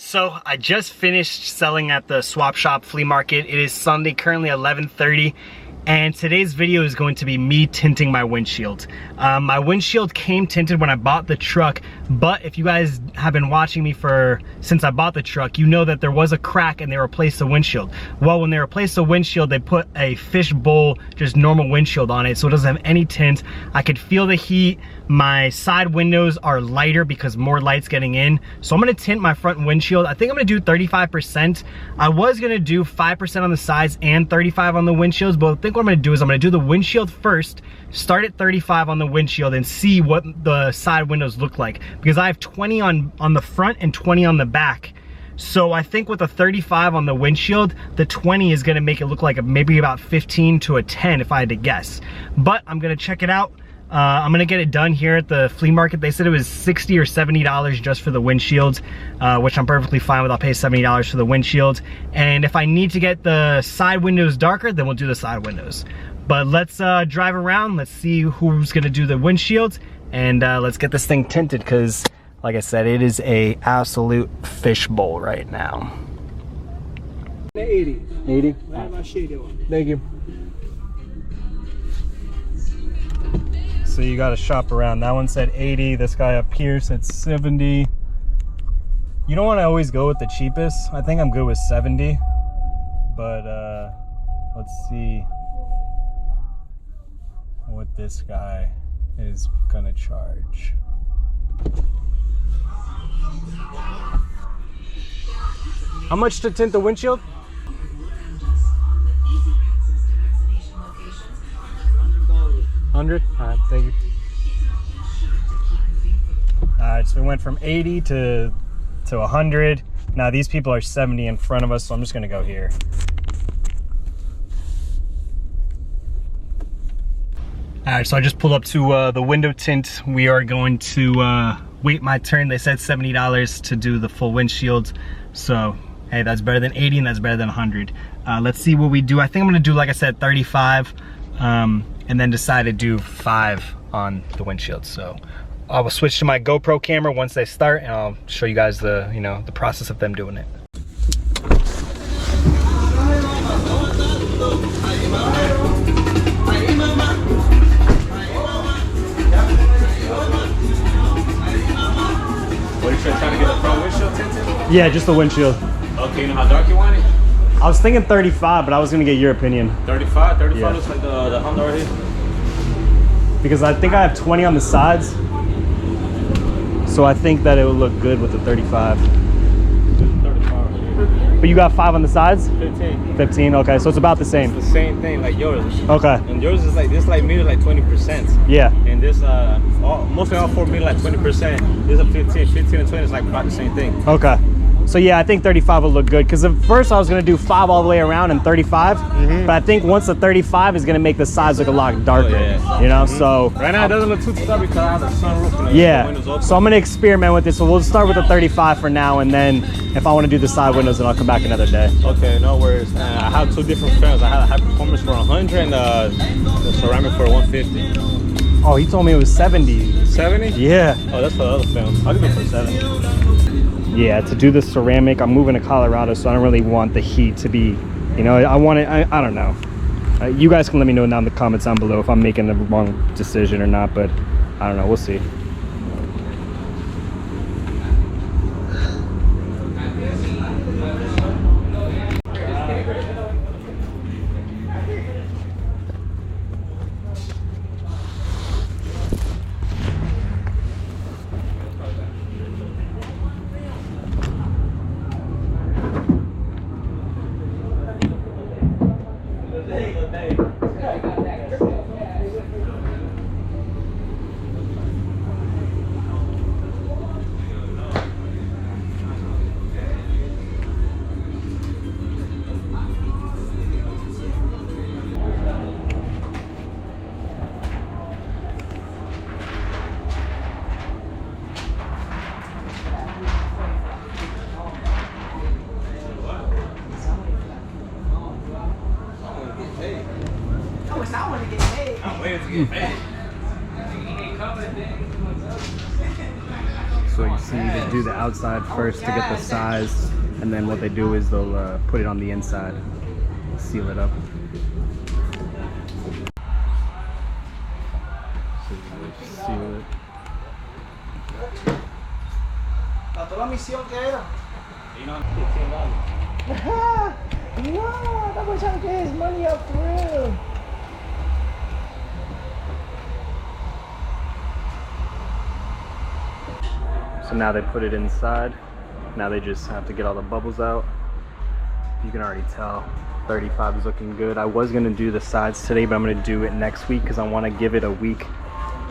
So I just finished selling at the swap shop flea market. It is Sunday, currently 11:30. And today's video is going to be me tinting my windshield. My windshield came tinted when I bought the truck, but if you guys have been watching me since I bought the truck, you know that there was a crack and they replaced the windshield. Well, when they replaced the windshield, they put a fish bowl, just normal windshield on it, so it doesn't have any tint. I could feel the heat. My side windows are lighter because more light's getting in. So I'm gonna tint my front windshield. I think I'm gonna do 35%. I was gonna do 5% on the sides and 35 on the windshields, but I think what I'm gonna do is I'm gonna do the windshield first, start at 35 on the windshield and see what the side windows look like. Because I have 20 on the front and 20 on the back. So I think with a 35 on the windshield, the 20 is gonna make it look like maybe about 15 to a 10 if I had to guess. But I'm gonna check it out. I'm gonna get it done here at the flea market. They said it was $60 or $70 just for the windshield, which I'm perfectly fine with. I'll pay $70 for the windshield. And if I need to get the side windows darker, then we'll do the side windows. But let's drive around. Let's see who's gonna do the windshield, and let's get this thing tinted, because like I said, it is a absolute fishbowl right now. 80. 80? Thank you. So you gotta shop around. That one said 80, this guy up here said 70. You don't wanna always go with the cheapest. I think I'm good with 70. But let's see what this guy is gonna charge. How much to tint the windshield? 100? Alright, thank you. Alright, so we went from 80 to 100. Now these people are 70 in front of us, so I'm just gonna go here. Alright, so I just pulled up to the window tint. We are going to wait my turn. They said $70 to do the full windshield. So, hey, that's better than 80 and that's better than 100. Let's see what we do. I think I'm gonna do, like I said, 35. And then decide to do 5 on the windshield. So I will switch to my GoPro camera once they start, and I'll show you guys the, the process of them doing it. What are you trying to get the front windshield tinted? Yeah, just the windshield. Okay, you know how dark you want it? I was thinking 35, but I was gonna get your opinion. 35? 35 yeah. Looks like the Honda right here. Because I think I have 20 on the sides. So I think that it would look good with the 35. 35. But you got 5 on the sides? 15. 15, okay, so it's about the same. It's the same thing like yours. Okay. And yours is like, this like me is like 20%. Yeah. And this, mostly all 4 me like 20%. This is a 15 and 20 is like about the same thing. Okay. So yeah, I think 35 will look good, because at first I was gonna do 5 all the way around and 35, but I think once the 35 is gonna make the sides look a lot darker, so. Right now it doesn't look too dark because I have the sunroof and the windows open. So I'm gonna experiment with this. So we'll start with the 35 for now, and then if I wanna do the side windows, then I'll come back another day. Okay, no worries. I have 2 different frames. I have a high performance for 100 and the ceramic for 150. Oh, he told me it was 70. 70? Yeah. Oh, that's for the other film. I'll give it for 70. Yeah, to do the ceramic, I'm moving to Colorado, so I don't really want the heat to be, I want it, I don't know. You guys can let me know down in the comments down below if I'm making the wrong decision or not, but I don't know, we'll see. I want to get paid. I'm waiting to get paid. So you see they do the outside first to get the size, and then what they do is they'll put it on the inside, seal it up. So you seal it. Wow, that was how his money up for real. So now they put it inside. Now they just have to get all the bubbles out. You can already tell 35 is looking good. I was gonna do the sides today, but I'm gonna do it next week because I want to give it a week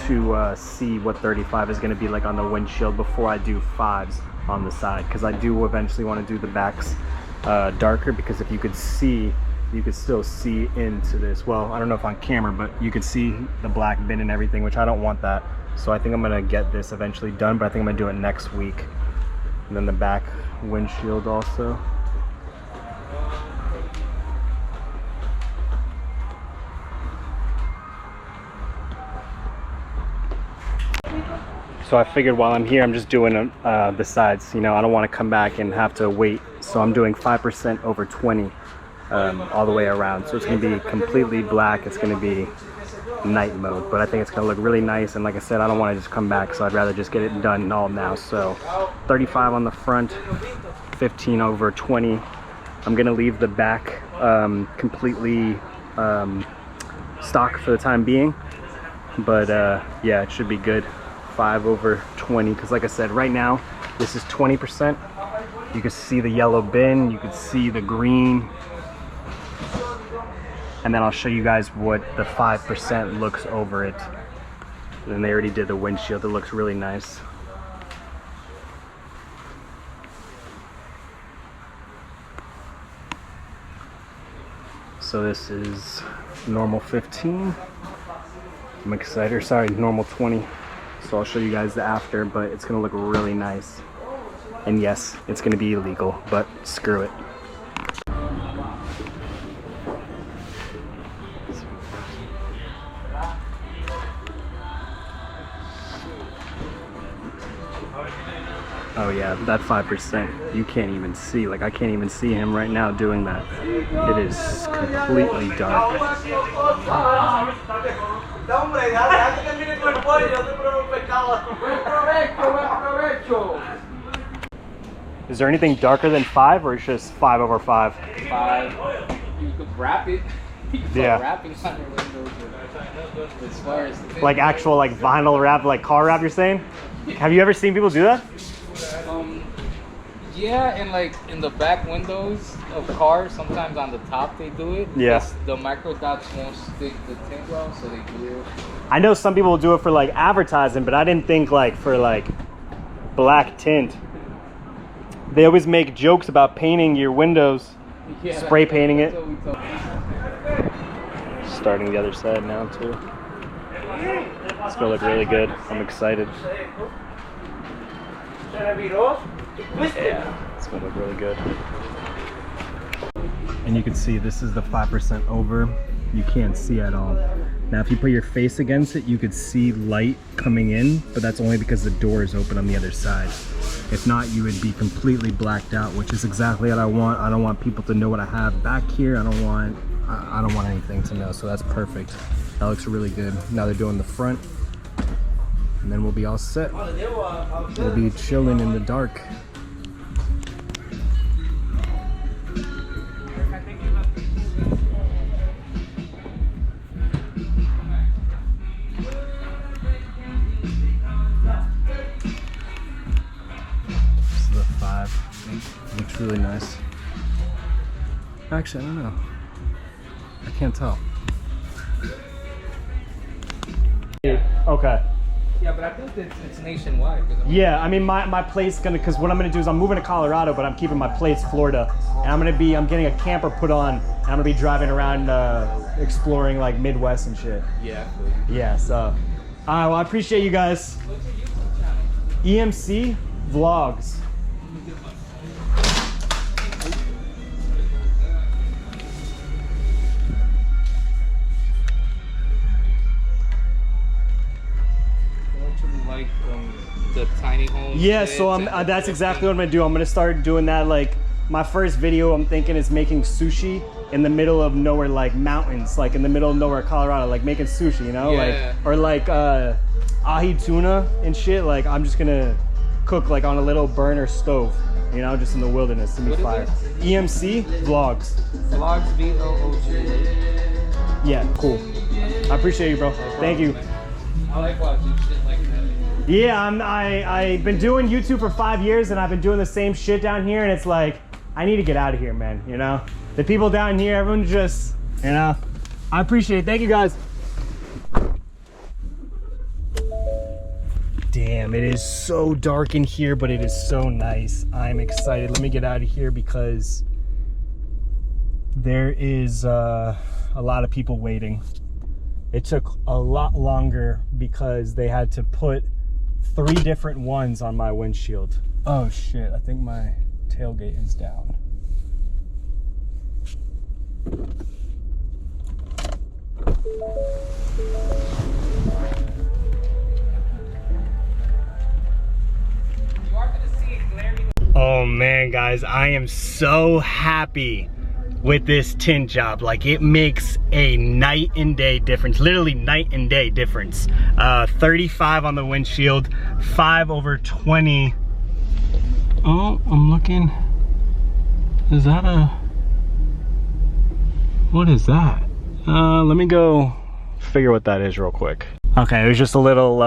to see what 35 is gonna be like on the windshield before I do 5s on the side, because I do eventually want to do the backs darker, because if you could see, you could still see into this. Well, I don't know if on camera, but you could see the black bin and everything, which I don't want that. So I think I'm gonna get this eventually done, but I think I'm gonna do it next week. And then the back windshield also. So I figured while I'm here, I'm just doing the sides. You know, I don't want to come back and have to wait. So I'm doing 5% over 20 all the way around. So it's going to be completely black. It's going to be night mode, but I think it's going to look really nice. And like I said, I don't want to just come back, so I'd rather just get it done all now. So 35 on the front, 15 over 20. I'm going to leave the back completely stock for the time being. But yeah, it should be good. 5 over 20, because like I said, right now this is 20%. You can see the yellow bin, you can see the green, and then I'll show you guys what the 5% looks over it. And then they already did the windshield. It looks really nice. So this is normal 15. I'm excited. Or sorry, normal 20. So I'll show you guys the after, but it's gonna look really nice. And yes, it's gonna be illegal, but screw it. Oh yeah, that 5%, you can't even see. Like, I can't even see him right now doing that. It is completely dark. Is there anything darker than 5, or it's just 5 over 5? 5. You could wrap it. You could Yeah. wrap it on your windows. As far as Like actual like vinyl wrap, like car wrap, you're saying? Have you ever seen people do that? Yeah, and like in the back windows of cars, sometimes on the top they do it. Yeah. The micro dots won't stick the tint well, so they do it. I know some people do it for like advertising, but I didn't think like for like black tint. They always make jokes about painting your windows, Yeah, spray painting it. that's what we talk. Starting the other side now too. It's gonna look really good. I'm excited. Yeah, it's gonna look really good. And you can see this is the 5% over. You can't see at all. Now if you put your face against it, you could see light coming in, but that's only because the door is open on the other side. If not, you would be completely blacked out, which is exactly what I want. I don't want people to know what I have back here. I don't want anything to know, so that's perfect. That looks really good. Now they're doing the front, and then we'll be all set. We'll be chilling in the dark. This is the 5. Looks really nice. Actually, I don't know. I can't tell. Okay. Yeah, but I think it's nationwide. Yeah, I mean my plate's gonna, because what I'm gonna do is I'm moving to Colorado, but I'm keeping my plates Florida, and I'm getting a camper put on, and I'm gonna be driving around exploring like Midwest and shit. Yeah. Yeah, so all right, well I appreciate you guys. What's your YouTube channel? EMC Vlogs. I actually like the tiny home. Yeah, so that's exactly what I'm gonna do. I'm gonna start doing that. Like my first video, I'm thinking is making sushi in the middle of nowhere, like mountains, like in the middle of nowhere, Colorado, like making sushi, you know, Yeah. like or like ahi tuna and shit. Like I'm just gonna cook like on a little burner stove, you know, just in the wilderness. It'll be fire. EMC vlogs. Vlogs VOOG. Yeah, cool. I appreciate you, bro. Thank you. I like watching shit like that. Yeah, I've been doing YouTube for 5 years, and I've been doing the same shit down here, and it's like I need to get out of here, man. You know, the people down here, everyone just, you know, I appreciate it. Thank you guys. Damn, it is so dark in here, but it is so nice. I'm excited. Let me get out of here because there is a lot of people waiting. It took a lot longer because they had to put 3 different ones on my windshield. Oh shit, I think my tailgate is down. Oh man, guys, I am so happy with this tint job. Like, it makes a night and day difference, literally night and day difference. 35 on the windshield, 5/20. Oh, I'm looking. Is that a, what is that? Let me go figure what that is real quick. Okay, it was just a little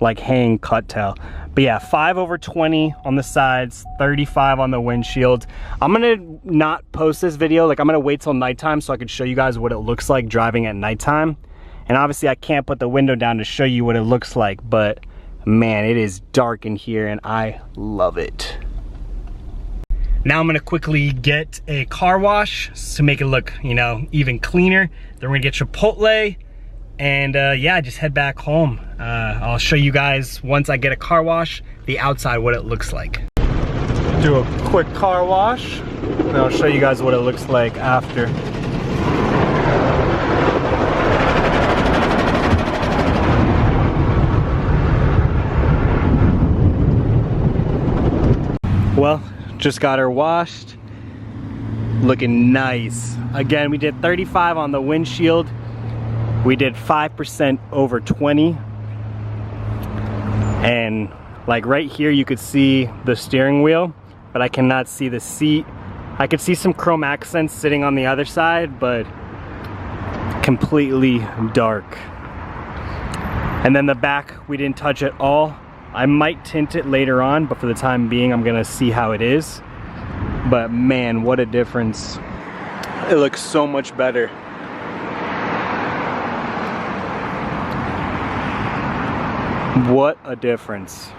like hang cut tail. But yeah, 5/20 on the sides, 35 on the windshield. I'm gonna not post this video, like I'm gonna wait till nighttime so I can show you guys what it looks like driving at nighttime. And obviously I can't put the window down to show you what it looks like, but man, it is dark in here and I love it. Now I'm gonna quickly get a car wash to make it look, you know, even cleaner. Then we're gonna get Chipotle. And yeah, just head back home. I'll show you guys once I get a car wash, the outside, what it looks like. Do a quick car wash, and I'll show you guys what it looks like after. Well, just got her washed. Looking nice. Again, we did 35 on the windshield. We did 5% over 20. And like right here, you could see the steering wheel, but I cannot see the seat. I could see some chrome accents sitting on the other side, but completely dark. And then the back, we didn't touch at all. I might tint it later on, but for the time being, I'm gonna see how it is. But man, what a difference. It looks so much better. What a difference.